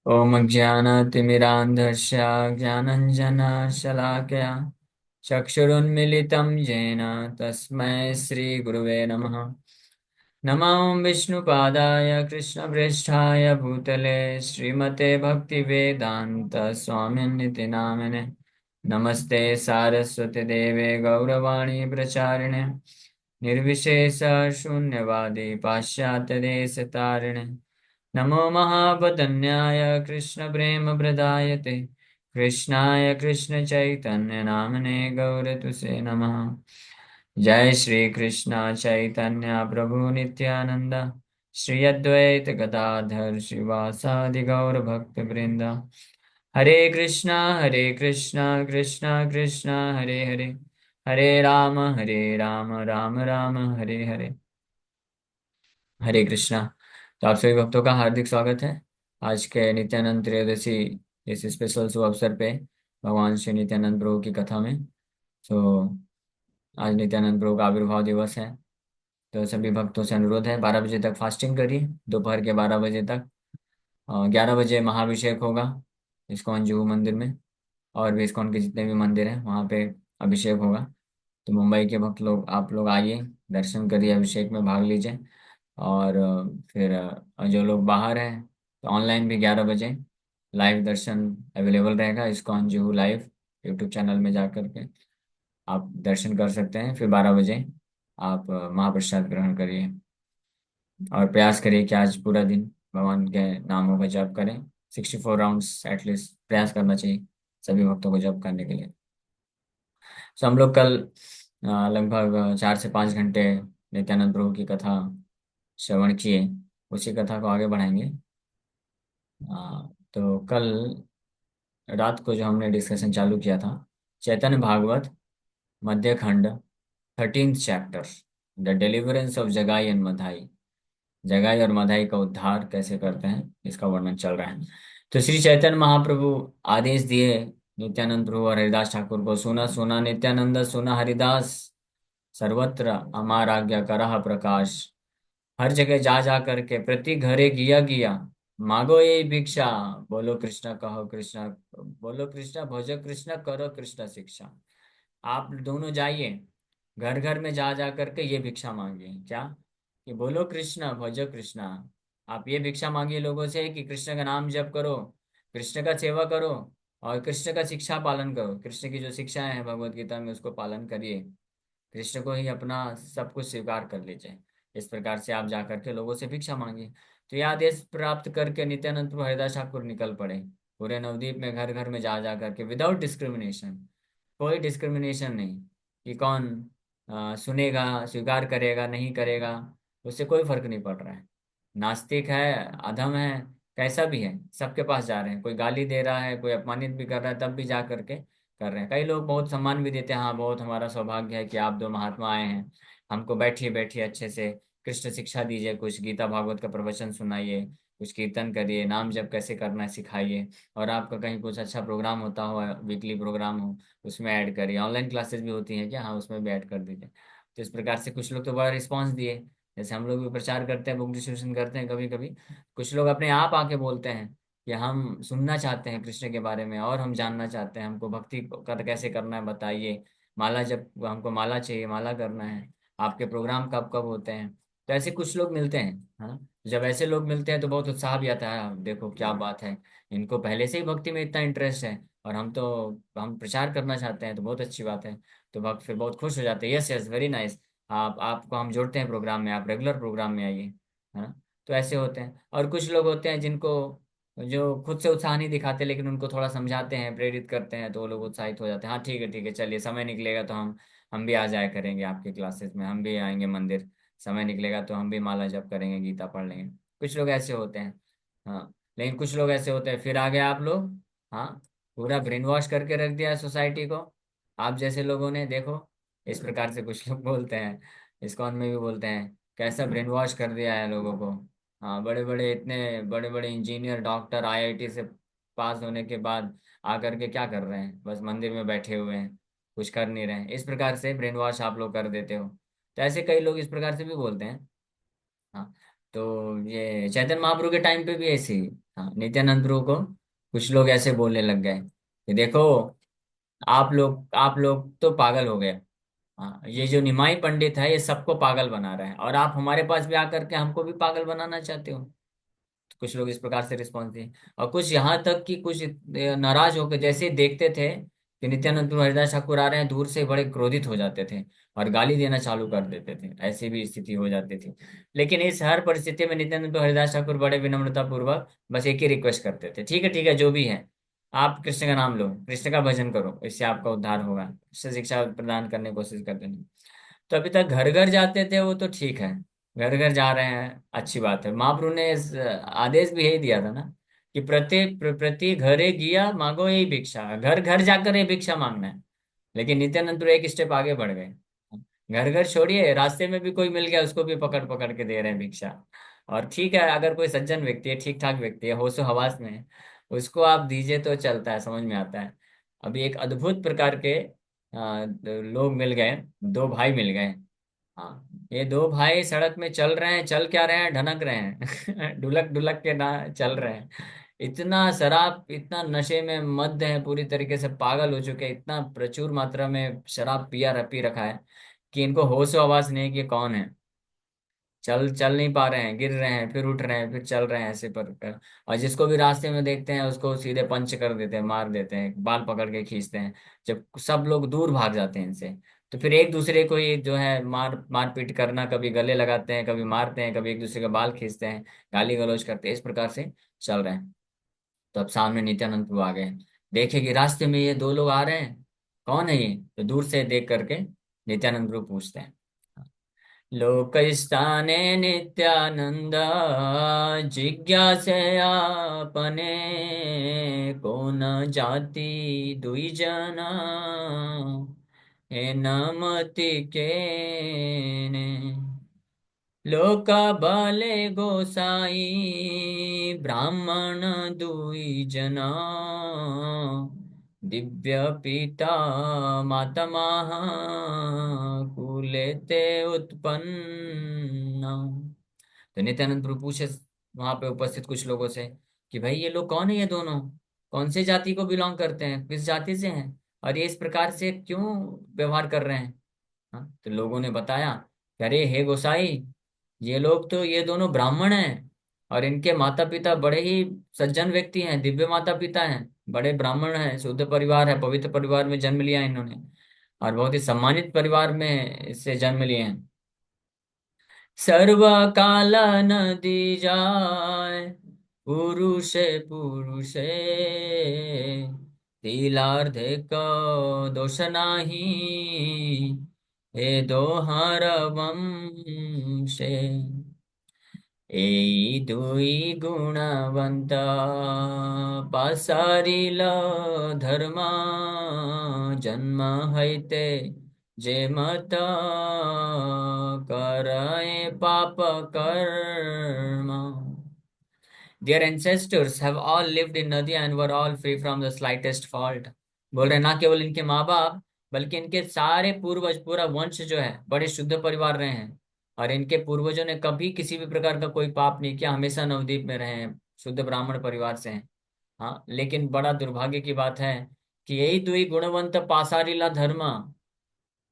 ॐ ज्ञानतिमिरान्धस्य ज्ञानञ्जनशलाकया चक्षुरुन्मिलितं येन तस्मै श्रीगुरुवे नमः। नमो विष्णुपादाय कृष्णप्रेष्ठाय भूतले श्रीमते भक्तिवेदान्त स्वामिनिति नामिने। नमस्ते सारस्वती देवे गौरवाणी प्रचारिणे निर्विशेष शून्यवादी पाश्चात्यदेशतारिणे। नमो महावदन्याय कृष्णप्रेमप्रदायते कृष्णाय कृष्णचैतन्यनामने गौरतुसे नमः। जय श्री कृष्ण चैतन्य प्रभु नित्यानंद श्री अद्वैत गदाधर श्रीवासादि गौर भक्त वृंद। हरे कृष्णा कृष्णा कृष्णा हरे हरे, हरे राम राम राम हरे हरे। हरे कृष्णा। तो आप सभी भक्तों का हार्दिक स्वागत है आज के नित्यानंद त्रयोदशी इस स्पेशल शुभ अवसर पे भगवान श्री नित्यानंद प्रभु की कथा में। तो आज नित्यानंद प्रभु का आविर्भाव दिवस है। तो सभी भक्तों से अनुरोध है 12 बजे तक फास्टिंग करिए, दोपहर के 12 बजे तक। 11 बजे महाभिषेक होगा इस्कॉन जुहू मंदिर में, और भी इस्कॉन के जितने भी मंदिर हैं वहाँ पे अभिषेक होगा। तो मुंबई के भक्त लोग, आप लोग आइए, दर्शन करिए, अभिषेक में भाग लीजिए। और फिर जो लोग बाहर हैं तो ऑनलाइन भी 11 बजे लाइव दर्शन अवेलेबल रहेगा ISKCON Juhu live YouTube channel में जा करके आप दर्शन कर सकते हैं। फिर 12 बजे आप महाप्रसाद ग्रहण करिए और प्रयास करिए कि आज पूरा दिन भगवान के नामों का जप करें। 64 राउंड्स एटलीस्ट प्रयास करना चाहिए सभी भक्तों को जप करने के लिए। तो हम लोग कल लगभग 4 से 5 घंटे नित्यानंद प्रभु की कथा श्रवण किए, उसी कथा को आगे बढ़ाएंगे। तो कल रात को जो हमने डिस्कशन चालू किया था, चैतन्य भागवत मध्य खंड 13th chapter, the deliverance of जगाई एंड मधाई। जगाई और मधाई का उद्धार कैसे करते हैं इसका वर्णन चल रहा है। तो श्री चैतन्य महाप्रभु आदेश दिए नित्यानंद प्रभु और हरिदास ठाकुर को, सुना सुना नित्यानंद सुना हरिदास, सर्वत्र अमार आज्ञा करह प्रकाश। हर जगह जा जा करके प्रति घरे गिया गिया, मांगो ये भिक्षा, बोलो कृष्ण कहो कृष्ण, बोलो कृष्ण भजो कृष्ण करो कृष्ण शिक्षा। आप दोनों जाइए, घर घर में जा जा करके ये भिक्षा मांगिए, क्या कि बोलो कृष्ण भजो कृष्ण। आप ये भिक्षा मांगिए लोगों से कि कृष्ण का नाम जप करो, कृष्ण का सेवा करो और कृष्ण का शिक्षा पालन करो। कृष्ण की जो शिक्षाएं हैं भगवत गीता में उसको पालन करिए, कृष्ण को ही अपना सब कुछ स्वीकार कर लीजिए। इस प्रकार से आप जाकर के लोगों से भिक्षा मांगिए। तो यह आदेश प्राप्त करके नित्यानंद प्रभु हरिदास ठाकुर निकल पड़े पूरे नवद्वीप में, घर घर में जा जा करके, विदाउट डिस्क्रिमिनेशन। कोई डिस्क्रिमिनेशन नहीं कि कौन सुनेगा, स्वीकार करेगा, नहीं करेगा, उससे कोई फर्क नहीं पड़ रहा है। नास्तिक है, अधम है, कैसा भी है, सबके पास जा रहे हैं। कोई गाली दे रहा है, कोई अपमानित भी कर रहा है, तब भी जा करके कर रहे हैं। कई लोग बहुत सम्मान भी देते हैं, हाँ बहुत हमारा सौभाग्य है कि आप दो महात्मा आए हैं, हमको बैठिए बैठिए अच्छे से कृष्ण शिक्षा दीजिए, कुछ गीता भागवत का प्रवचन सुनाइए, कुछ कीर्तन करिए, नाम जप कैसे करना है सिखाइए। और आपका कहीं कुछ अच्छा प्रोग्राम होता हो, वीकली प्रोग्राम हो, उसमें ऐड करिए। ऑनलाइन क्लासेस भी होती हैं क्या, हाँ उसमें भी ऐड कर दीजिए। तो इस प्रकार से कुछ लोग तो बड़ा रिस्पॉन्स दिए। जैसे हम लोग भी प्रचार करते हैं, बुक डिस्ट्रीब्यूशन करते हैं, कभी कभी कुछ लोग अपने आप आके बोलते हैं कि हम सुनना चाहते हैं कृष्ण के बारे में और हम जानना चाहते हैं, हमको भक्ति कर कैसे करना है बताइए। माला जब हमको माला चाहिए, माला करना है, आपके प्रोग्राम कब कब होते हैं। तो ऐसे कुछ लोग मिलते हैं, है ना। जब ऐसे लोग मिलते हैं तो बहुत उत्साह भी आता है, देखो क्या बात है, इनको पहले से ही भक्ति में इतना इंटरेस्ट है और हम प्रचार करना चाहते हैं, तो बहुत अच्छी बात है। तो भक्त फिर बहुत खुश हो जाते हैं, यस यस वेरी नाइस, आपको हम जोड़ते हैं प्रोग्राम में, आप रेगुलर प्रोग्राम में आइए, है ना। तो ऐसे होते हैं। और कुछ लोग होते हैं जिनको, जो खुद से उत्साह नहीं दिखाते लेकिन उनको थोड़ा समझाते हैं, प्रेरित करते हैं, तो वो लोग उत्साहित हो जाते हैं। हाँ ठीक है चलिए, समय निकलेगा तो हम भी आ जाया करेंगे आपके क्लासेस में, हम भी आएंगे मंदिर, समय निकलेगा तो हम भी माला जप करेंगे, गीता पढ़ लेंगे। कुछ लोग ऐसे होते हैं। हाँ, लेकिन कुछ लोग ऐसे होते हैं, फिर आ गए आप लोग, हाँ, पूरा ब्रेन वॉश करके रख दिया है सोसाइटी को, आप जैसे लोगों ने, देखो इस प्रकार से कुछ लोग बोलते हैं। इस्कॉन में भी बोलते हैं कैसा ब्रेन वॉश कर दिया है लोगों को। हाँ, बड़े बड़े, इतने बड़े बड़े इंजीनियर डॉक्टर आईआईटी से पास होने के बाद आकर के क्या कर रहे हैं, बस मंदिर में बैठे हुए हैं, कुछ कर नहीं रहे हैं। इस प्रकार से ब्रेन वॉश आप लोग कर देते हो। तो ऐसे कई लोग इस प्रकार से भी बोलते हैं। हाँ, तो ये चैतन्य महाप्रभु के टाइम पे भी ऐसे ही हाँ, नित्यानंद प्रभु को कुछ लोग ऐसे बोलने लग गए कि देखो, आप लोग तो पागल हो गए। हाँ, ये जो निमाई पंडित है ये सबको पागल बना रहा है, और आप हमारे पास भी आकर के हमको भी पागल बनाना चाहते हो। तो कुछ लोग इस प्रकार से रिस्पॉन्स दिए, और कुछ यहाँ तक कि कुछ नाराज होकर जैसे ही देखते थे कि नित्यानंद प्रभु हरिदास ठाकुर आ रहे हैं, दूर से बड़े क्रोधित हो जाते थे और गाली देना चालू कर देते थे। ऐसी भी स्थिति हो जाती थी। लेकिन इस हर परिस्थिति में नित्यानंद प्रभु हरिदास ठाकुर बड़े विनम्रता पूर्वक बस एक ही रिक्वेस्ट करते थे, ठीक है जो भी है, आप कृष्ण का नाम लो, कृष्ण का भजन करो, इससे आपका उद्धार होगा। इससे शिक्षा प्रदान करने की कोशिश करते थे। तो अभी तक घर घर जाते थे वो तो ठीक है, घर घर जा रहे हैं, अच्छी बात है। महाप्रभु ने आदेश भी यही दिया था ना कि प्रति घरे गिया मांगो यही भिक्षा, घर घर जाकर ये भिक्षा मांगना है। लेकिन नित्यानंद तो एक स्टेप आगे बढ़ गए। घर घर छोड़िए, रास्ते में भी कोई मिल गया उसको भी पकड़ पकड़ के दे रहे हैं भिक्षा। और ठीक है, अगर कोई सज्जन व्यक्ति है, ठीक ठाक व्यक्ति है, होशो हवास में है, उसको आप दीजिए तो चलता है, समझ में आता है। अभी एक अद्भुत प्रकार के लोग मिल गए, दो भाई मिल गए। हाँ, ये दो भाई सड़क में चल रहे हैं, चल क्या रहे हैं, ढनक रहे हैं ढुलक ढुलक के ना चल रहे हैं। इतना शराब, इतना नशे में मद है, पूरी तरीके से पागल हो चुके हैं, इतना प्रचुर मात्रा में शराब पी रखा है कि इनको होश आवाज नहीं है कि कौन है। चल चल नहीं पा रहे हैं, गिर रहे हैं, फिर उठ रहे हैं, फिर चल रहे हैं, ऐसे पर कर। और जिसको भी रास्ते में देखते हैं उसको सीधे पंच कर देते हैं, मार देते हैं, बाल पकड़ के खींचते हैं। जब सब लोग दूर भाग जाते हैं इनसे, तो फिर एक दूसरे को ही जो है मारपीट करना, कभी गले लगाते हैं, कभी मारते हैं, कभी एक दूसरे का बाल खींचते हैं, गाली गलौज करते हैं, इस प्रकार से चल रहे हैं। तो अब सामने नित्यानंद प्रभु आ गए, देखे कि रास्ते में ये दो लोग आ रहे हैं, कौन है ये? तो दूर से देख करके नित्यानंद प्रभु पूछते हैं, लोकस्थाने नित्यानंद जिज्ञासे आपने, को न जाति दुई जना हे नमति के ने। लोका बाले गोसाई ब्राह्मण दुई जना, दिव्य पिता मातमह कुले ते उत्पन्न। तो नित्यानंद प्रभु पूछे वहां पे उपस्थित कुछ लोगों से कि भाई ये लोग कौन है, ये दोनों कौन से जाति को बिलोंग करते हैं, किस जाति से हैं, और ये इस प्रकार से क्यों व्यवहार कर रहे हैं? हाँ, तो लोगों ने बताया कि अरे हे गोसाई, ये दोनों ब्राह्मण हैं, और इनके माता पिता बड़े ही सज्जन व्यक्ति हैं, दिव्य माता पिता हैं, बड़े ब्राह्मण हैं, शुद्ध परिवार है, पवित्र परिवार में जन्म लिया है इन्होंने, और बहुत ही सम्मानित परिवार में इससे जन्म लिए हैं। सर्व काल नदी जाय पुरुषे पुरुषे, तिलार्धे को दोष नाही, हे दोहार वंशे। এই দুই গুণবন্ত পাসারিল ধর্ম, জন্ম হইতে যে মত করে পাপ কর্ম। Their ancestors have all lived in Nadia and were all free from the slightest fault। बोल रहे ना केवल इनके माँ बाप, बल्कि इनके सारे पूर्वज, पूरा वंश जो है, बड़े शुद्ध परिवार रहे हैं, और इनके पूर्वजों ने कभी किसी भी प्रकार का कोई पाप नहीं किया, हमेशा नवद्वीप में रहे हैं, शुद्ध ब्राह्मण परिवार से हैं। हाँ, लेकिन बड़ा दुर्भाग्य की बात है कि यही दुई गुणवंत पासारीला धर्म,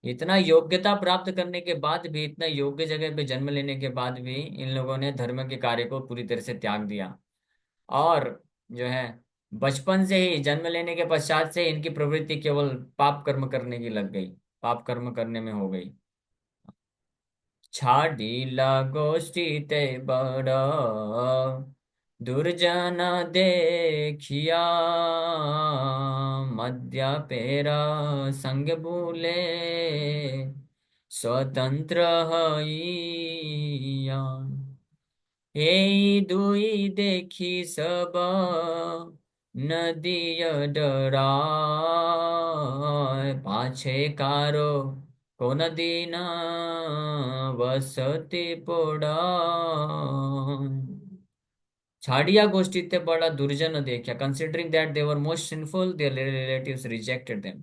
इतना योग्यता प्राप्त करने के बाद भी, इतना योग्य जगह पे जन्म लेने के बाद भी, इन लोगों ने धर्म के कार्य को पूरी तरह से त्याग दिया। और जो है, बचपन से ही, जन्म लेने के पश्चात से इनकी प्रवृत्ति केवल पाप कर्म करने की लग गई, पाप कर्म करने में हो गई। छाड़ीला गोष्ठी ते बड़ दुर्जन देखिया, मद्यपेरा संग भूले स्वतंत्र हइया। এই দুই দেখি সব নদীয় ডরায়, পাছে কারো কোন দিন বসতি পোড়ায়। छाड़िया गोष्ठी ते बड़ा दुर्जन देखा, considering that they were most sinful, their relatives rejected them.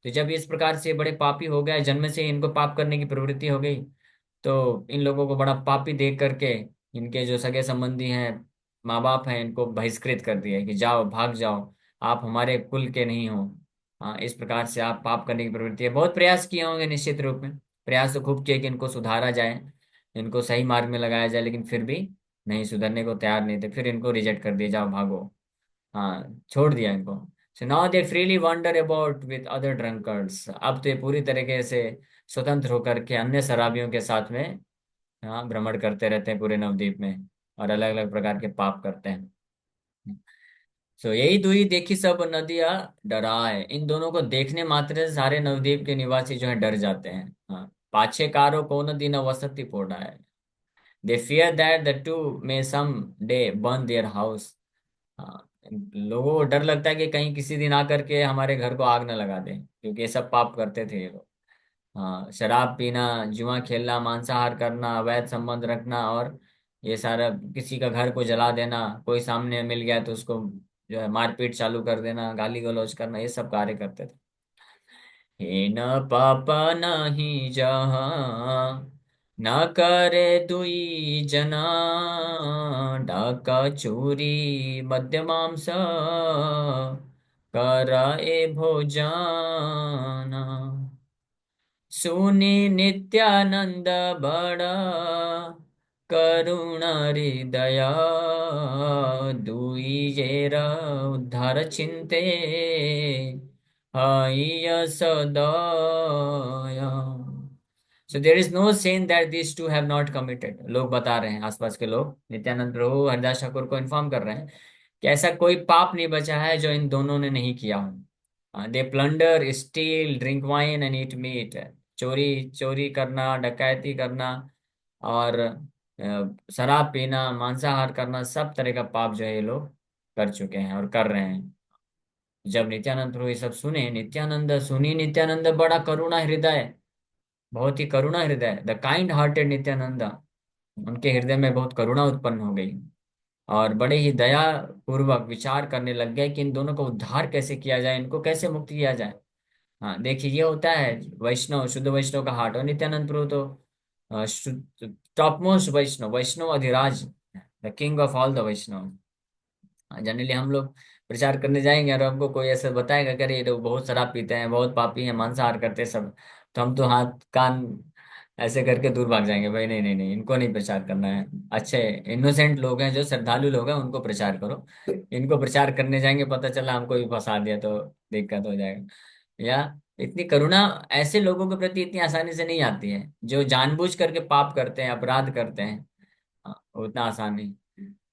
तो जब इस प्रकार से बड़े पापी हो गए, जन्म से ही इनको पाप करने की प्रवृत्ति हो गई, तो इन लोगों को बड़ा पापी देख करके इनके जो सगे संबंधी हैं, माँ बाप हैं इनको बहिष्कृत कर दिया कि जाओ भाग जाओ, आप हमारे कुल के नहीं हो। हाँ, इस प्रकार से आप पाप करने की प्रवृत्ति है। बहुत प्रयास किए होंगे निश्चित रूप में, प्रयास तो खूब किए कि इनको सुधारा जाए, इनको सही मार्ग में लगाया जाए, लेकिन फिर भी नहीं सुधरने को तैयार नहीं थे। फिर इनको रिजेक्ट कर दिया, जाओ भागो। हाँ, छोड़ दिया इनको। So now they freely wonder about with other drunkards. अब तो ये पूरी तरीके से स्वतंत्र होकर के अन्य शराबियों के साथ में, हाँ, भ्रमण करते रहते हैं पूरे नवद्वीप में, और अलग अलग प्रकार के पाप करते हैं। सो यही दुई देखी सब नदियां डराए। इन दोनों को देखने मात्र से सारे नवद्वीप के निवासी जो है डर जाते हैं। हाँ, पाछे कारो को नदी न वसति पोड़ा है। They fear that the two may some day burn their house. हाँ, लोगों को डर लगता है कि कहीं किसी दिन आकर के हमारे घर को आग न लगा दे, क्योंकि ये सब पाप करते थे ये लोग। हाँ, शराब पीना, जुआ खेलना, मांसाहार करना, अवैध संबंध रखना, और ये सारा किसी का घर को जला देना, कोई सामने मिल गया तो उसको जो है मारपीट चालू कर देना, गाली गलौज करना, ये सब कार्य करते थे। हीन पाप नहीं जहाँ न करे दुई जना, डाका चोरी मद्य मांस कराए भोजना। सुनी नित्यानंद बड़ा करुण हृदय, दुई जेर उद्धार चिंते हय सदय। So there is no sin that this two have not committed. लोग बता रहे हैं, आसपास के लोग नित्यानंद प्रभु हरिदास ठाकुर को इन्फॉर्म कर रहे हैं कि ऐसा कोई पाप नहीं बचा है जो इन दोनों ने नहीं किया हो। They plunder, steal, drink wine and eat meat. चोरी चोरी करना, डकैती करना, और शराब पीना, मांसाहार करना, सब तरह का पाप जो है ये लोग कर चुके हैं और कर रहे हैं। जब नित्यानंद प्रभु ये सब सुने, नित्यानंद सुनी नित्यानंद बड़ा करुणा हृदय, बहुत ही करुणा हृदय, द काइंड हार्टेड नित्यानंद, उनके हृदय में बहुत करुणा उत्पन्न हो गई, और बड़े ही दया पूर्वक विचार करने लग गए कि इन दोनों को उद्धार कैसे किया जाए, इनको कैसे मुक्त किया जाए। हाँ, देखिए ये होता है वैष्णव, शुद्ध वैष्णव का हार्ट। और नित्यानंद प्रभु तो टॉप मोस्ट वैष्णव, वैष्णव अधिराज, the king of all the Vaishnav. Generally हम लोग प्रचार करने जाएंगे और हमको कोई ऐसा बताएगा कि अरे ये लोग बहुत शराब पीते हैं, बहुत पापी हैं, मांसाहार करते हैं सब, तो हम तो हाथ कान ऐसे करके दूर भाग जाएंगे, भाई नहीं नहीं नहीं, इनको नहीं प्रचार करना है। अच्छे इनोसेंट लोग हैं, जो श्रद्धालु लोग हैं, उनको प्रचार करो। इनको प्रचार करने जाएंगे, पता चला हमको भी फंसा दिया तो दिक्कत हो जाएगा। या इतनी करुणा ऐसे लोगों के प्रति इतनी आसानी से नहीं आती है, जो जानबूझ करके पाप करते हैं, अपराध करते हैं। हाँ, उतना आसान नहीं।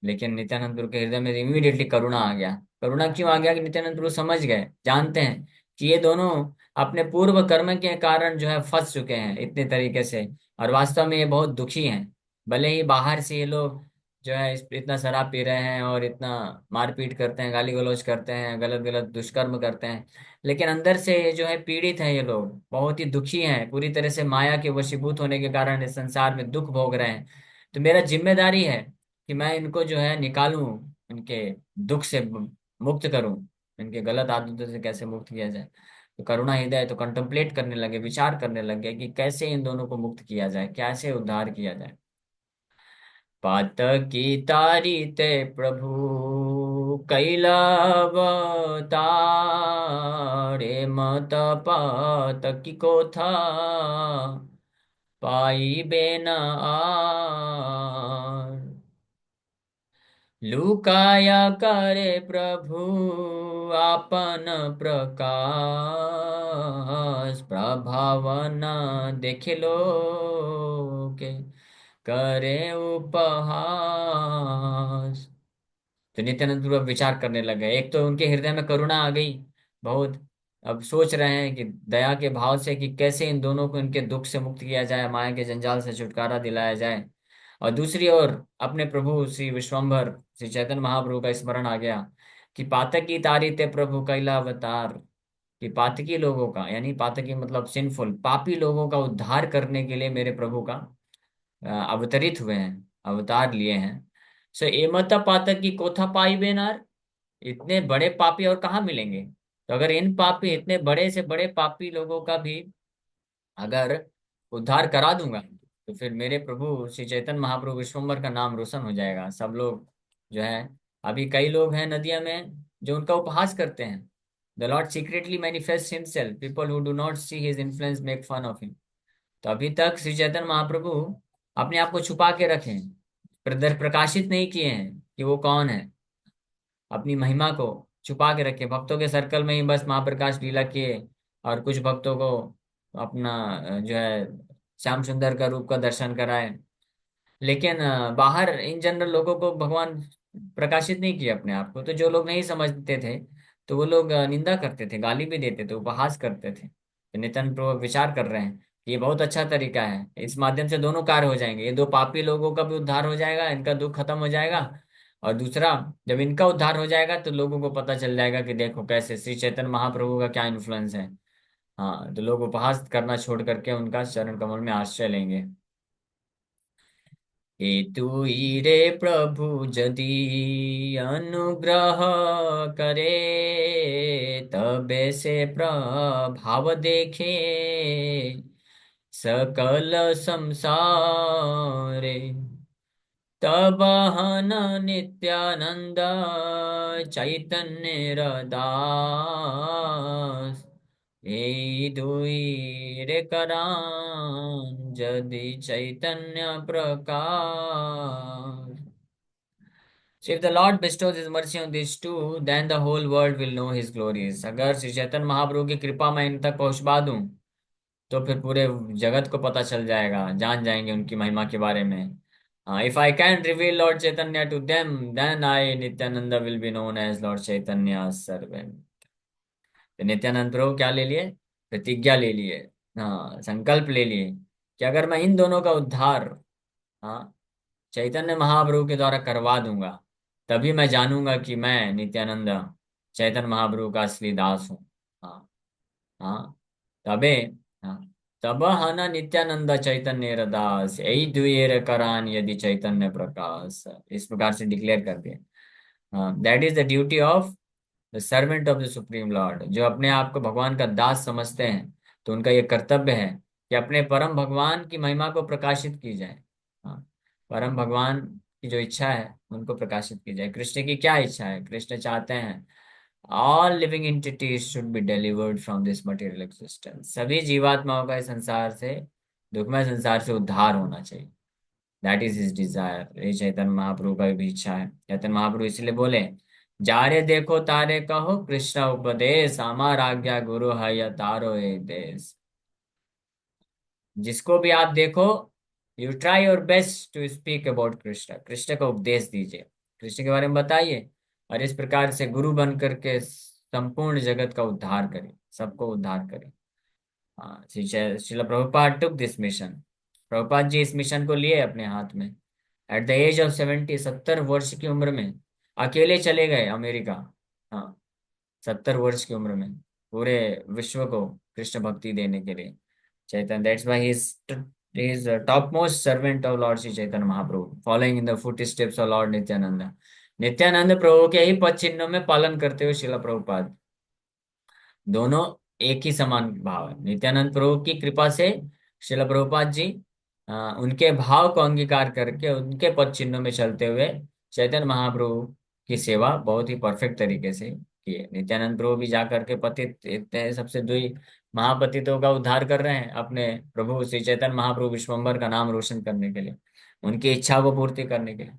लेकिन नित्यानंद प्रभु के हृदय में इमीडिएटली करुणा आ गया। करुणा क्यों आ गया? कि नित्यानंद प्रभु समझ गए, जानते हैं कि ये दोनों अपने पूर्व कर्म के कारण जो है फंस चुके हैं इतने तरीके से, और वास्तव में ये बहुत दुखी हैं। भले ही बाहर से ये लोग जो है इतना शराब पी रहे हैं और इतना मारपीट करते हैं, गाली गलौज करते हैं, गलत गलत दुष्कर्म करते हैं, लेकिन अंदर से जो है पीड़ित हैं, ये लोग बहुत ही दुखी हैं, पूरी तरह से माया के वशीभूत होने के कारण इस संसार में दुख भोग रहे हैं। तो मेरा जिम्मेदारी है कि मैं इनको जो है निकालूं, इनके दुख से मुक्त करूं, इनके गलत आदतों से कैसे मुक्त किया जाए। तो करुणा हृदय तो कंtemplate करने लगे, विचार करने लगे कि कैसे इन दोनों को मुक्त किया जाए, कैसे उद्धार किया जाए। पातकी तारी ते प्रभु कैलावतारे, मत पातकी को था पाई बेना आर। लुकाया करे प्रभु आपन प्रकाश, प्रभावन देख लो के करे उपहास। तो नित्यानंद प्रभु अब विचार करने लगे। एक तो उनके हृदय में करुणा आ गई बहुत, अब सोच रहे हैं कि दया के भाव से कि कैसे इन दोनों को इनके दुख से मुक्त किया जाए, माया के जंजाल से छुटकारा दिलाया जाए। और दूसरी ओर अपने प्रभु श्री विश्वम्भर श्री चैतन्य महाप्रभु का स्मरण आ गया कि पातकी तारी ते प्रभु कैलावतार, कि पातकी लोगों का, यानी पातकी मतलब सिंफुल पापी लोगों का उद्धार करने के लिए मेरे प्रभु का अवतरित हुए हैं, अवतार लिए हैं। सो एमता पातक की कोथा पाई बेनार, इतने बड़े पापी और कहाँ मिलेंगे। तो अगर इन पापी, इतने बड़े से बड़े पापी लोगों का भी अगर उद्धार करा दूंगा, तो फिर मेरे प्रभु श्री चैतन्य महाप्रभु विश्वम्भर का नाम रोशन हो जाएगा, सब लोग जो है, अभी कई लोग हैं नदिया में जो उनका उपहास करते हैं। The lord secretly manifest himself, people who do not see his influence make fun of him. तो अभी तक श्री चैतन्य महाप्रभु अपने आप को छुपा के रखे हैं, प्रकाशित नहीं किए हैं कि वो कौन है। अपनी महिमा को छुपा के रखे, भक्तों के सर्कल में ही बस महाप्रकाश लीला किए, और कुछ भक्तों को अपना जो है श्याम सुंदर का रूप का दर्शन कराए। लेकिन बाहर इन जनरल लोगों को भगवान प्रकाशित नहीं किया अपने आप को। तो जो लोग नहीं समझते थे, तो वो लोग निंदा करते थे, गाली भी देते थे, उपहास करते थे। तो नित्यानंद प्रभु विचार कर रहे हैं कि ये बहुत अच्छा तरीका है, इस माध्यम से दोनों कार्य हो जाएंगे। ये दो पापी लोगों का भी उद्धार हो जाएगा, इनका दुख खत्म हो जाएगा। और दूसरा, जब इनका उद्धार हो जाएगा तो लोगों को पता चल जाएगा कि देखो कैसे श्री चैतन्य महाप्रभु का क्या इन्फ्लुएंस है। हाँ, तो लोग उपहास करना छोड़ करके उनका चरण कमल में आश्रय लेंगे। हेतु रे प्रभु जदि अनुग्रह करे, तबे से प्रभाव देखे सकल संसारे। तब हन नित्यानंद चैतन्य दास, ए दुई रे करान जदि चैतन्य प्रकाश। So if the Lord bestows His mercy on these two, then the whole world will know His glories. अगर श्री चैतन्य महाप्रभु की कृपा मैं इन तक पहुंचवा दूं, तो फिर पूरे जगत को पता चल जाएगा, जान जाएंगे उनकी महिमा के बारे में। If I can reveal lord Chaitanya to them, then I Nityananda will be known as lord Chaitanya servant. तो नित्यानंद प्रभु क्या ले लिए? प्रतिज्ञा ले लिए। हाँ, संकल्प ले लिए कि अगर मैं इन दोनों का उद्धार, हाँ, चैतन्य महाप्रभु के द्वारा करवा दूंगा, तभी मैं जानूंगा कि मैं नित्यानंद चैतन्य महाप्रभु का असली दास हूँ। हाँ। हाँ, तबे, हाँ, तब हन नित्यानंद चैतन्य दास, यही द्विएर करान यदि चैतन्य प्रकाश। इस प्रकार से डिक्लेयर कर दिया। That is the duty of the servant of the supreme Lord. जो अपने आप को भगवान का दास समझते हैं, तो उनका ये कर्तव्य है कि अपने परम भगवान की महिमा को प्रकाशित की जाए। हाँ, परम भगवान की जो इच्छा है उनको प्रकाशित की जाए। कृष्ण की क्या इच्छा है? कृष्ण चाहते हैं all living entities should be delivered from this material existence. सभी जीवात्माओं का इस संसार से, दुखमय संसार से उद्धार होना चाहिए। That is his Dzire. ये चैतन्य महाप्रभु का भी इच्छा है। चैतन्य महाप्रभु इसलिए बोले, जारे देखो तारे कहो कृष्ण उपदेश, हमार आज्ञा गुरु है या तारो ए देश। जिसको भी आप देखो, you try your best to speak about Krishna. Krishna का उपदेश दीजिए, कृष्ण के बारे में बताइए, और इस प्रकार से गुरु बन करके संपूर्ण जगत का उद्धार करें, सबको उद्धार करें। हाँ, Srila Prabhupada took this mission. Prabhupada ji इस मिशन को लिए अपने हाथ में। एट द एज ऑफ 70, 70 वर्ष की उम्र में अकेले चले गए अमेरिका। हाँ, 70 वर्ष की उम्र में पूरे विश्व को कृष्ण भक्ति देने के लिए। Chaitanya, that's why he is top most servant of Lord Shri Chaitanya Mahaprabhu, following in the footsteps of Lord Nityananda. Nityananda Prabhu के ही पद चिन्हों में पालन करते हुए शिला प्रभुपाद, दोनों एक ही समान भाव है। नित्यानंद प्रभु की कृपा से शिला प्रभुपाद जी उनके भाव को अंगीकार करके उनके पद चिन्हों में चलते हुए चैतन्य महाप्रभु की सेवा बहुत ही परफेक्ट तरीके से किए। नित्यानंद प्रभु भी जा करके पतित इतने सबसे दुई महापतितों का उद्धार कर रहे हैं, अपने प्रभु श्री चैतन्य महाप्रभु विश्वम्भर का नाम रोशन करने के लिए, उनकी इच्छा को पूर्ति करने के लिए।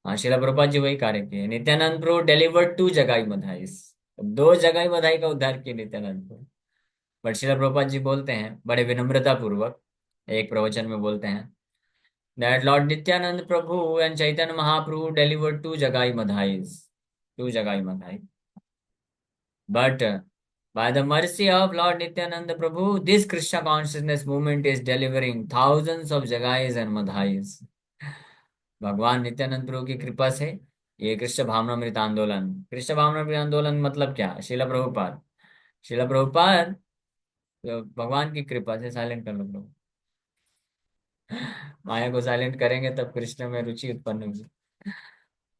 हाँ, शिला प्रभुपाद जी वही कार्य किए। नित्यानंद प्रभु डिलीवर्ड टू जगाई मधाइस, दो जगाई मधाई का उद्धार किए नित्यानंद प्रभु। बट शिला प्रभुपाद जी बोलते हैं बड़े विनम्रता पूर्वक, एक प्रवचन में बोलते हैं, that lord Nityananda Prabhu and Chaitanya Mahaprabhu delivered to Jagai Madhais, to Jagai Madhai. But by the mercy of Lord Nityananda Prabhu, this Krishna consciousness movement is delivering thousands of jagais and madhais। भगवान नित्यानंद प्रभु की कृपा से ये कृष्ण भावनामृत आंदोलन, कृष्ण भावनामृत आंदोलन मतलब क्या? शिला प्रभुपाद, शिला प्रभुपाद, तो भगवान की कृपा से, साइलेंट कर लो प्रभु, माया को साइलेंट करेंगे तब कृष्ण में रुचि उत्पन्न होगी।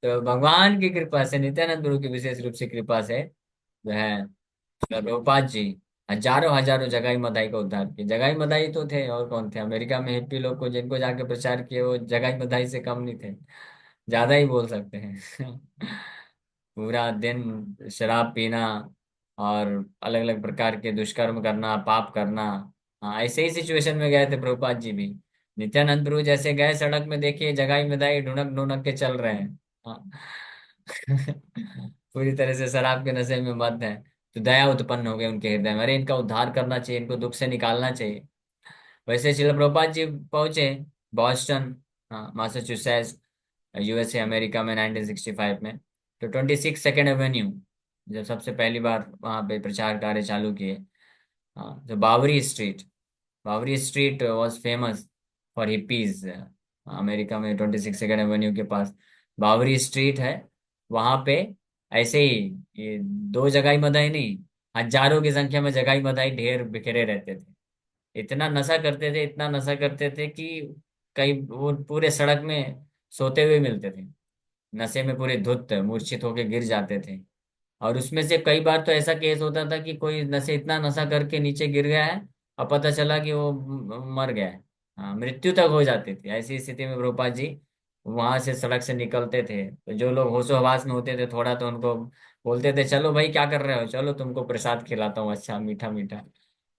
तो भगवान की कृपा से, नित्यानंद प्रभु की विशेष रूप से कृपा से जो है, प्रभुपाद जी हजारों हजारों जगाई मदाई का उद्धार किए। जगाई मदाई तो थे, और कौन थे? अमेरिका में हिप्पी लोग को जिनको जाके प्रचार किए, वो जगाई मदाई से कम नहीं थे। ज्यादा ही बोल सकते हैं। पूरा दिन शराब पीना और अलग अलग प्रकार के दुष्कर्म करना, पाप करना। हाँ, ऐसे ही सिचुएशन में गए थे प्रभुपाद जी भी। नित्यानंद प्रभु जैसे गए, सड़क में देखिए जगाई मिदाई ढुनक ढुनक के चल रहे हैं। हाँ। पूरी तरह से शराब के नशे में मस्त है। तो दया उत्पन्न हो गई उनके हृदय में, अरे इनका उद्धार करना चाहिए, इनको दुख से निकालना चाहिए। वैसे शिल प्रभुपाद जी पहुंचे बॉस्टन, हाँ, मैसाचुसेट्स, यूएसए, अमेरिका में 1965 में। तो 26 सेकेंड एवेन्यू जब सबसे पहली बार वहाँ पे प्रचार कार्य चालू किए। हाँ, तो Bowery street was famous for hippies. America में 26 सेकेंड एवेन्यू के पास बावरी स्ट्रीट है। वहाँ पे ऐसे ही ये दो जगाई मदाई नहीं, हजारों की संख्या में जगाई मदाई ढेर बिखरे रहते थे। इतना नशा करते थे, इतना नशा करते थे कि कई वो पूरे सड़क में सोते हुए मिलते थे। नशे में पूरे धुत मूर्छित होके गिर जाते थे। और उसमें से कई बार तो ऐसा केस होता था कि कोई नशे इतना नशा करके नीचे गिर गया है और पता चला कि वो मर गया है। हाँ, मृत्यु तक हो जाती थी। ऐसी स्थिति में प्रभुपाद जी वहां से सड़क से निकलते थे, तो जो लोग होशो हवास में होते थे थोड़ा, तो उनको बोलते थे चलो भाई क्या कर रहे हो, चलो तुमको प्रसाद खिलाता हूँ अच्छा मीठा मीठा।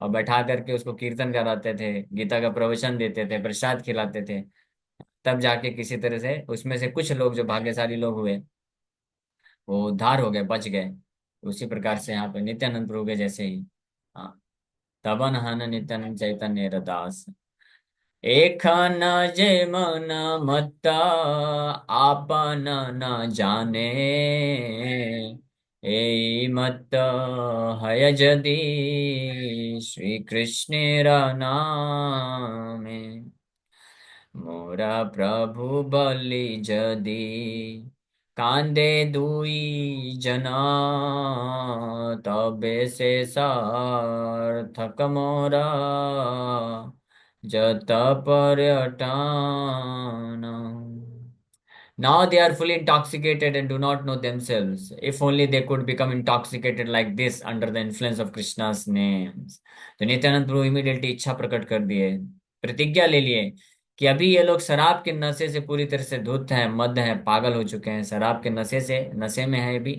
और बैठा करके उसको कीर्तन कराते थे, गीता का प्रवचन देते थे, प्रसाद खिलाते थे। तब जाके किसी तरह से उसमें से कुछ लोग जो भाग्यशाली लोग हुए वो उद्धार हो गए, बच गए। उसी प्रकार से यहाँ पे नित्यानंद प्रभु के जैसे ही। हाँ, तबन हन नित्यानंद चैतन्य रदास, एक न जे मन मत्ता आपन न जाने, ए मत है जदि श्री कृष्ण नामे, मोरा प्रभु बलि जदि कांदे दुई जना, तबे से सार्थक मोरा जत पर्यटन। Now they are fully intoxicated and do not know themselves. If only they could become intoxicated like this under the influence of Krishna's names. तो नित्यानंद प्रभु इमीडिएटली इच्छा प्रकट कर दिए, प्रतिज्ञा ले लिए कि अभी ये लोग शराब के नशे से पूरी तरह से धुत हैं, मद हैं, पागल हो चुके हैं, शराब के नशे से, नशे में है भी।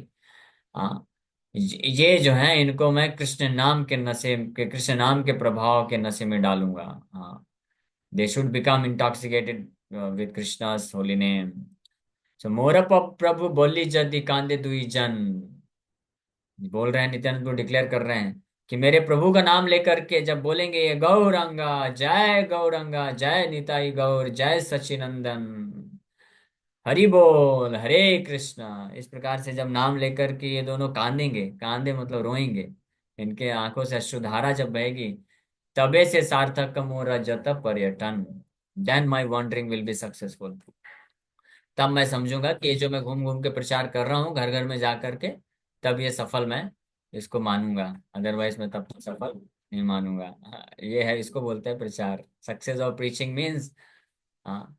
हाँ, ये जो है इनको मैं कृष्ण नाम के नशे के, कृष्ण नाम के प्रभाव के नशे में डालूंगा। हाँ, they should become intoxicated with Krishna's holy name. सो मोर प्रभु बोली जदि कांदे दुई जन, बोल रहे हैं नित्यानंद को डिक्लेयर कर रहे हैं कि मेरे प्रभु का नाम लेकर के जब बोलेंगे ये गौरंगा जय निताई गौर जय सच्चिनंदन, हरि बोल हरे कृष्णा, इस प्रकार से जब नाम लेकर के ये दोनों कांदेंगे, कांदे मतलब रोएंगे, इनके आंखों से अश्रुधारा जब बहेगी, तबे से सार्थक मोरा जत पर्यटन, then my wandering will be successful. तब मैं समझूंगा कि ये जो मैं घूम घूम के प्रचार कर रहा हूँ घर घर में जा करके, तब ये सफल मैं इसको मानूंगा, अदरवाइज मैं तब तक सफल नहीं मानूंगा। हाँ, ये है, इसको बोलते हैं प्रचार। सक्सेस ऑफ प्रीचिंग मीन्स, हाँ,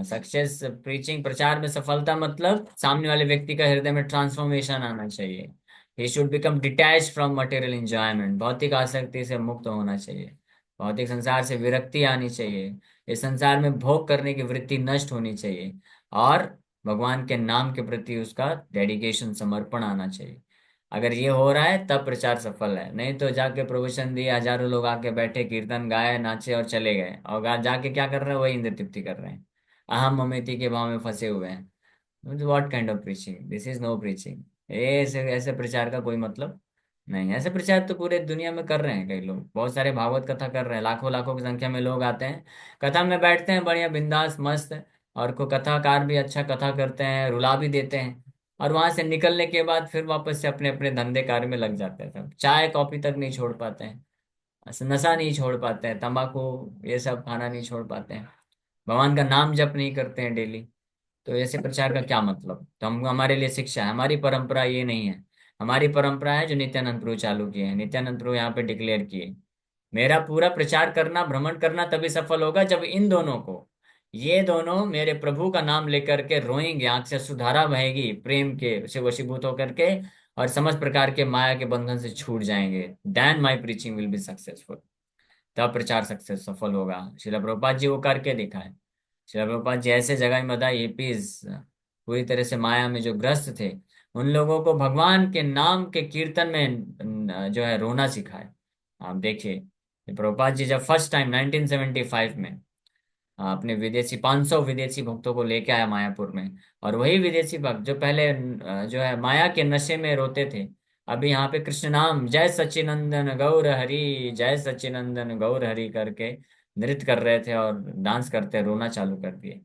सक्सेस प्रीचिंग, प्रचार में सफलता मतलब सामने वाले व्यक्ति का हृदय में ट्रांसफॉर्मेशन आना चाहिए। He should become detach from material enjoyment, भौतिक आसक्ति से मुक्त होना चाहिए, भौतिक संसार से विरक्ति आनी चाहिए, इस संसार में भोग करने की वृत्ति नष्ट होनी चाहिए, और भगवान के नाम के प्रति उसका डेडिकेशन, समर्पण आना चाहिए। अगर ये हो रहा है तब प्रचार सफल है, नहीं तो जाके प्रवचन दिए, हजारों लोग आके बैठे, कीर्तन गाए, नाचे और चले गए, और जाके क्या कर रहे हैं, वही इंद्र तृप्ति कर रहे हैं, अहम ममेती के भाव में फंसे हुए हैं। What kind of preaching, this is no preaching. ऐसे ऐसे प्रचार का कोई मतलब नहीं। ऐसे प्रचार तो पूरे दुनिया में कर रहे हैं कई लोग, बहुत सारे भागवत कथा कर रहे हैं, लाखों लाखों की संख्या में लोग आते हैं, कथा में बैठते हैं बढ़िया बिंदास मस्त, और को कथाकार भी अच्छा कथा करते हैं, रुला भी देते हैं, और वहां से निकलने के बाद फिर वापस से अपने अपने धंधे कार्य में लग जाते हैं। सब चाय कॉफी तक नहीं छोड़ पाते हैं, नशा नहीं छोड़ पाते हैं, तंबाकू ये सब खाना नहीं छोड़ पाते हैं, भगवान का नाम जप नहीं करते हैं डेली। तो ऐसे प्रचार का क्या मतलब? तो हम, हमारे लिए शिक्षा है, हमारी परंपरा ये नहीं है। हमारी परंपरा है जो नित्यानंद प्रभु चालू किए हैं, नित्यानंद प्रभु यहाँ पे डिक्लेयर किए, मेरा पूरा प्रचार करना, भ्रमण करना तभी सफल होगा जब इन दोनों को, ये दोनों मेरे प्रभु का नाम लेकर के रोएंगे, आंख से सुधारा बहेगी प्रेम के से वशीभूत होकर के, और समस्त प्रकार के माया के बंधन से छूट जाएंगे, then my preaching will be successful. तब प्रचार सक्सेस सफल होगा। श्रील प्रभुपाद जी वो करके दिखाए। श्रील प्रभुपाद जी ऐसे जगह में बताए हिपीज पूरी तरह से माया में जो ग्रस्त थे, उन लोगों को भगवान के नाम के कीर्तन में जो है रोना सिखाए। आप देखिए, ये प्रभुपाद जी जब फर्स्ट टाइम 1975 में अपने विदेशी 500 विदेशी भक्तों को लेके आया मायापुर में, और वही विदेशी भक्त जो पहले जो है माया के नशे में रोते थे, अभी यहाँ पे कृष्ण नाम जय सच्चिनंदन गौर हरि, जय सच्चिनंदन गौर हरि करके नृत्य कर रहे थे और डांस करते रोना चालू कर दिए।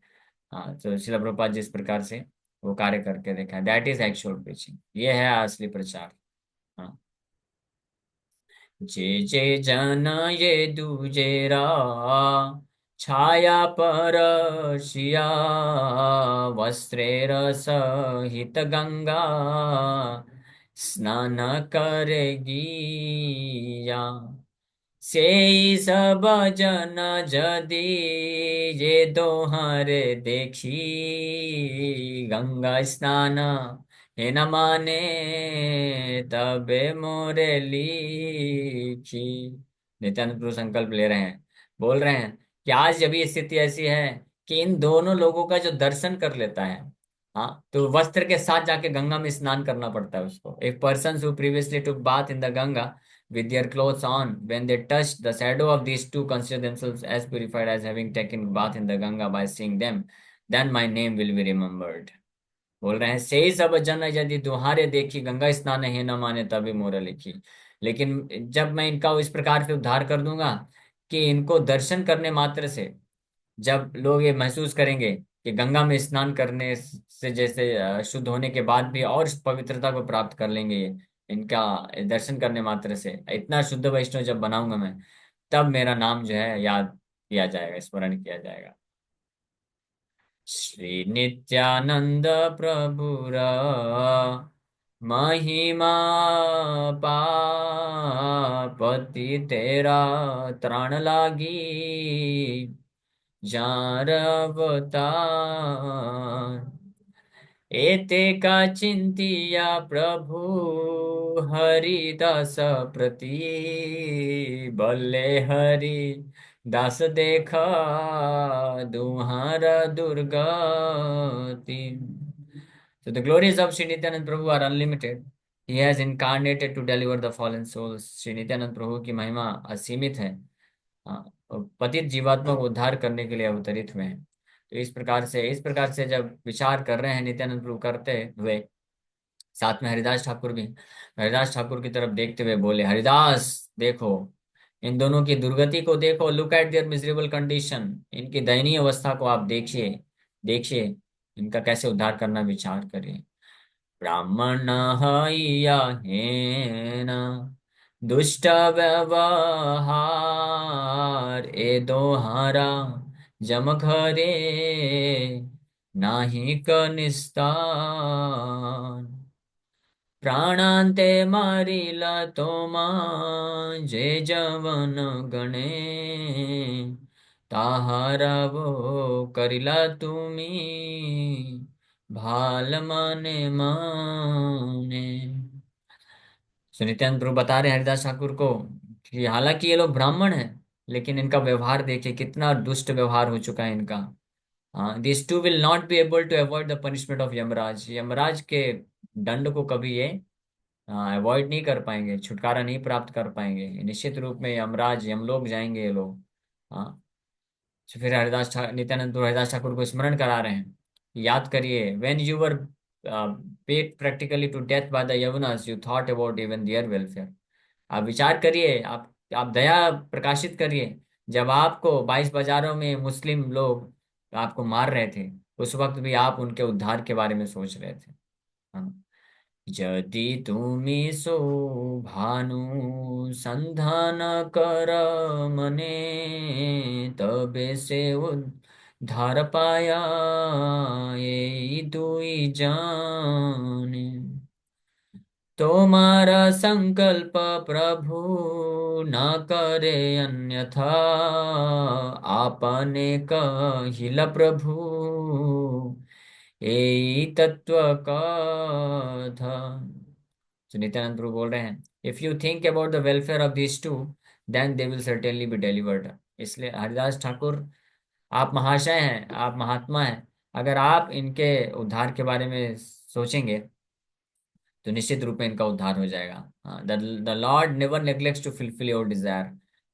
हाँ, तो शिला प्रभुपाद जिस प्रकार से वो कार्य करके देखा, दैट इज एक्चुअल प्रीचिंग, ये है असली प्रचार। हाँ। जे जे जन ये दूजेरा छाया पर शिया वस्त्रेर सहित गंगा स्नान करेगी या सेई सब जन जदि ये दोहरे देखी गंगा स्नान हे न माने तबे मोरे लिखी। नित्यानंद प्रभु संकल्प ले रहे हैं, बोल रहे हैं कि आज जब ये स्थिति ऐसी है कि इन दोनों लोगों का जो दर्शन कर लेता है, हाँ, तो वस्त्र के साथ जाके गंगा में स्नान करना पड़ता है उसको। एक person who previously took bath in the Ganga with their clothes on, when they touch the shadow of these two, consider themselves as purified as having taken bath in the Ganga by seeing them, then my name will be remembered। बोल रहे हैं से सब जन यदि दुहारे देखी गंगा स्नान है न माने तभी मोर लिखी। लेकिन जब मैं इनका इस प्रकार से उद्धार कर दूंगा कि इनको दर्शन करने मात्र से जब लोग ये महसूस करेंगे कि गंगा में स्नान करने से जैसे शुद्ध होने के बाद भी और इस पवित्रता को प्राप्त कर लेंगे ये, इनका दर्शन करने मात्र से इतना शुद्ध वैष्णव जब बनाऊंगा मैं, तब मेरा नाम जो है याद किया जाएगा, स्मरण किया जाएगा। श्री नित्यानंद प्रभुर महिमा पापति तेरा त्राण लागी जार अवतार एते का चिंतिया प्रभु हरिदास प्रति बल्ले हरि दास देखा दुहार दुर्गति। So the glories of Sri Nityanand Prabhu are unlimited. He has incarnated to deliver the fallen souls। Shri Nityanand प्रभु की महिमा असीमित है। हाँ, और पतित जीवात्मा को उद्धार करने के लिए अवतरित हुए हैं। तो इस प्रकार से जब विचार कर रहे हैं नित्यानंद प्रभु करते हुए, साथ में हरिदास ठाकुर भी, हरिदास ठाकुर की तरफ देखते हुए बोले, हरिदास देखो, इन दोनों की दुर्गति को देखो, look at there miserable condition, इनकी दयनीय अवस्था को आप देखिए, देखिए इनका कैसे उद्धार करना विचार करिए। ब्राह्मण हइया हेन दुष्ट व्यवहार ए दोहारा जम घरे नाही कनिस्तार प्राणांते मारिला तोमा जे जवन गणे ताहारा वो करिला तुमी भाल माने माने। सो नित्यानंद प्रभु बता रहे हैं हरिदास ठाकुर को कि हालांकि ये लोग ब्राह्मण हैं, लेकिन इनका व्यवहार देखिए कितना दुष्ट व्यवहार हो चुका है इनका। हाँ, this two will not be able to avoid the punishment of Yamraj, Yamraj के दंड को कभी ये अवॉइड नहीं कर पाएंगे, छुटकारा नहीं प्राप्त कर पाएंगे, निश्चित रूप में यमराज यमलोक जाएंगे ये लोग। हाँ, तो फिर नित्यानंद प्रभु हरिदास ठाकुर को स्मरण करा रहे हैं, याद करिए, when you were paid practically to death by the yavanas you thought about even their welfare. आप विचार करिए, आप दया प्रकाशित करिए, जब आपको 22 बाजारों में मुस्लिम लोग आपको मार रहे थे, उस वक्त भी आप उनके उद्धार के बारे में सोच रहे थे। हाँ। यदि तुमी सो भानु संधान कर मने तबे से उद्धार पाया ये दुई जाने। तुम्हारा संकल्प प्रभु न करे अन्यथा आपने कहिला प्रभु यही तत्व कथा। तो नित्यानंद प्रभु बोल रहे हैं, if you think about the welfare of this two then they will certainly be delivered. इसलिए हरिदास ठाकुर आप महाशय हैं, आप महात्मा हैं, अगर आप इनके उद्धार के बारे में सोचेंगे तो निश्चित रूप में इनका उद्धार हो जाएगा। The Lord never neglects to fulfil your desire.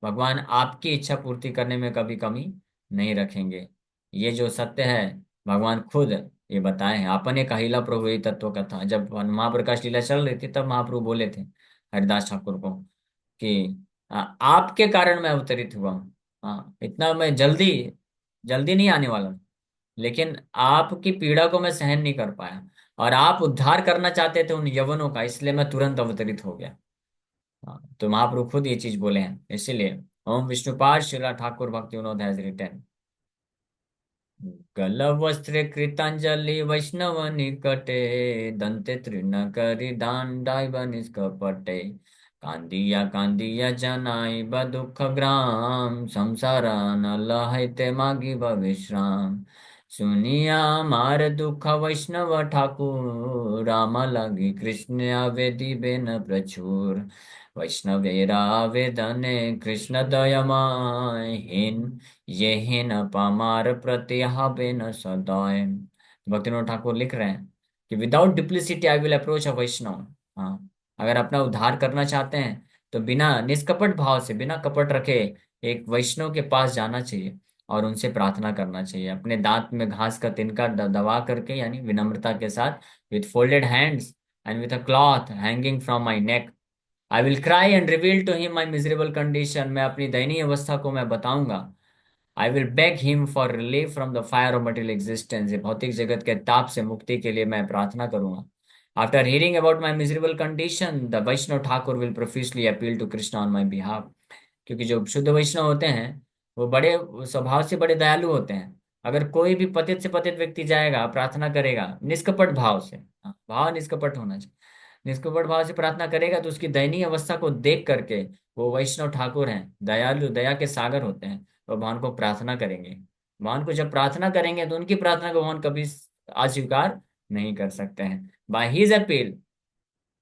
भगवान आपकी इच्छा पूर्ति करने में कभी कमी नहीं रखेंगे। ये जो सत्य है, भगवान खुद ये बताए हैं। आपने कहिला प्रभु यही तत्व कथा, जब महाप्रकाश लीला चल रही थी तब महाप्रभु बोले थे हरिदास ठाकुर को कि आपके कारण मैं अवतरित हुआ हूँ। हाँ, इतना मैं जल्दी जल्दी नहीं आने वाला हूँ, लेकिन आपकी पीड़ा को मैं सहन नहीं कर पाया, और आप उद्धार करना चाहते थे उन यवनों का, इसलिए मैं तुरंत अवतरित हो गया। हाँ, तो महाप्रभु खुद ये चीज बोले हैं, इसीलिए ओम विष्णुपाद शिला ठाकुर भक्ति विनोद हैज रिटन। गलवस्त्रे कृतांजलि वैष्णव निकटे, दंते तृणकरी दांडाइव निष्कपटे, कांदिया जनाई दुख ग्राम, संसार न लहते मागी विश्राम। सुनिया मार दुख वैष्णव ठाकुर, राम लगी कृष्ण आवेदी बेन प्रचुर। वैष्णवेरा वेदने कृष्ण दयमाहीन, ये ही न पामार प्रतिहाबे न सदाय। भक्तिविनोद ठाकुर लिख रहे हैं कि without duplicity I will approach a Vaishnava. हाँ, अगर अपना उद्धार करना चाहते हैं तो बिना निष्कपट भाव से, बिना कपट रखे एक वैष्णव के पास जाना चाहिए और उनसे प्रार्थना करना चाहिए, अपने दांत में घास का तिनका दबा करके, यानी विनम्रता के साथ, with folded hands and with a cloth hanging from my neck, I will cry and reveal to him my miserable condition. मैं अपनी दयनीय अवस्था को मैं बताऊंगा। I will beg him for relief from the fire of material existence. भौतिक जगत के ताप से मुक्ति के लिए मैं प्रार्थना करूंगा। After hearing about my miserable condition, the Vaishnava Thakur will proficiently appeal to Krishna on my behalf. क्योंकि जो शुद्ध वैष्णव होते हैं वो बड़े स्वभाव से बड़े दयालु होते हैं। अगर कोई भी पतित से पतित व्यक्ति जाएगा, प्रार्थना करेगा निष्कपट भाव से, हाँ, भाव निष्कपट होना चाहिए, निष्कपट भाव से प्रार्थना करेगा, तो उसकी दयनीय अवस्था को देख करके, वो वैष्णव ठाकुर हैं, दयालु, दया के सागर होते हैं, तो भगवान को प्रार्थना करेंगे। भगवान को जब प्रार्थना करेंगे तो उनकी प्रार्थना को भगवान कभी अस्वीकार नहीं कर सकते हैं। By his appeal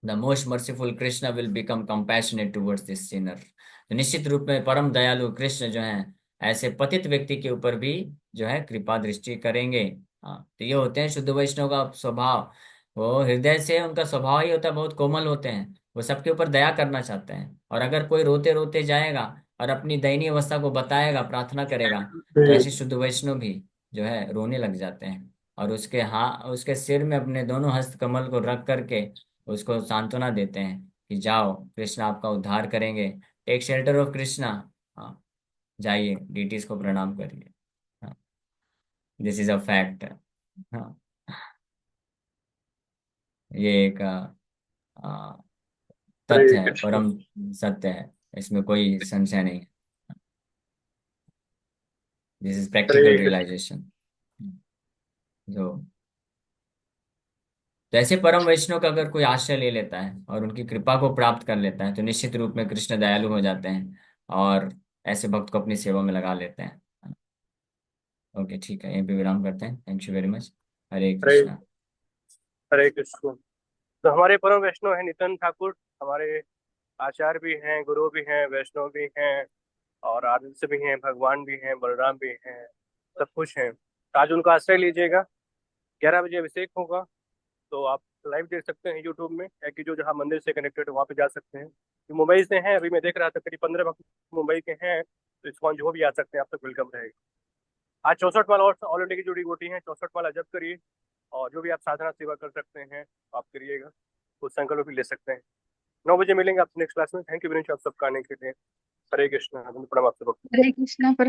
the most merciful Krishna will become compassionate towards this Sinner. तो निश्चित रूप में परम दयालु कृष्ण जो हैं, ऐसे पतित व्यक्ति के ऊपर भी जो है कृपा दृष्टि करेंगे। हाँ, तो ये होते हैं शुद्ध वैष्णव का स्वभाव। वो हृदय से, उनका स्वभाव ही होता है, बहुत कोमल होते हैं, वो सबके ऊपर दया करना चाहते हैं। और अगर कोई रोते रोते जाएगा और अपनी दयनीय अवस्था को बताएगा, प्रार्थना करेगा, तो ऐसे शुद्ध वैष्णव भी जो है रोने लग जाते हैं, और उसके सिर में अपने दोनों हस्त कमल को रख करके उसको सांत्वना देते हैं कि जाओ, कृष्ण आपका उद्धार करेंगे, टेक शेल्टर ऑफ कृष्णा। हाँ, जाइए, डीटीज को प्रणाम करिए। हाँ, दिस इज अ फैक्ट। हाँ, ये एक आ, हरे तथ्य है, कृष्ण। परम सत्य है, इसमें कोई संशय नहीं है। This is practical Hare Krishna. Realisation. जो जैसे परम वैष्णव का अगर कोई आश्रय ले लेता है और उनकी कृपा को प्राप्त कर लेता है, तो निश्चित रूप में कृष्ण दयालु हो जाते हैं और ऐसे भक्त को अपनी सेवा में लगा लेते हैं। ओके, ठीक है, यहीं पे विराम करते हैं। Thank you very much. Hare Hare Krishna. Hare Krishna. तो हमारे परम वैष्णव है नितिन ठाकुर, हमारे आचार्य भी हैं, गुरु भी हैं, वैष्णव भी हैं, और आदित्य भी हैं, भगवान भी हैं, बलराम भी हैं, सब कुछ हैं। तो आज उनका आश्रय लीजिएगा। 11 बजे अभिषेक होगा, तो आप लाइव देख सकते हैं यूट्यूब में, या कि जो जहाँ मंदिर से कनेक्टेड है वहाँ पे जा सकते हैं। जो मुंबई से हैं, अभी मैं देख रहा था करीब 15 भक्त मुंबई के हैं, तो इस्कॉन जो भी आ सकते हैं, आप तक वेलकम रहेगा। आज 64 माला और ऑल इंडिया की जो डिवोटी हैं, 64 माला जप करिए, और जो भी आप साधना सेवा कर सकते हैं आप करिएगा, कुछ संकल्प भी ले सकते हैं। 9 बजे मिलेंगे आपसे नेक्स्ट क्लास में। थैंक यू वेरी मच आप सबका आने के लिए। हरे कृष्ण। प्रणाम आप सबको। हरे कृष्णा। प्रणाम।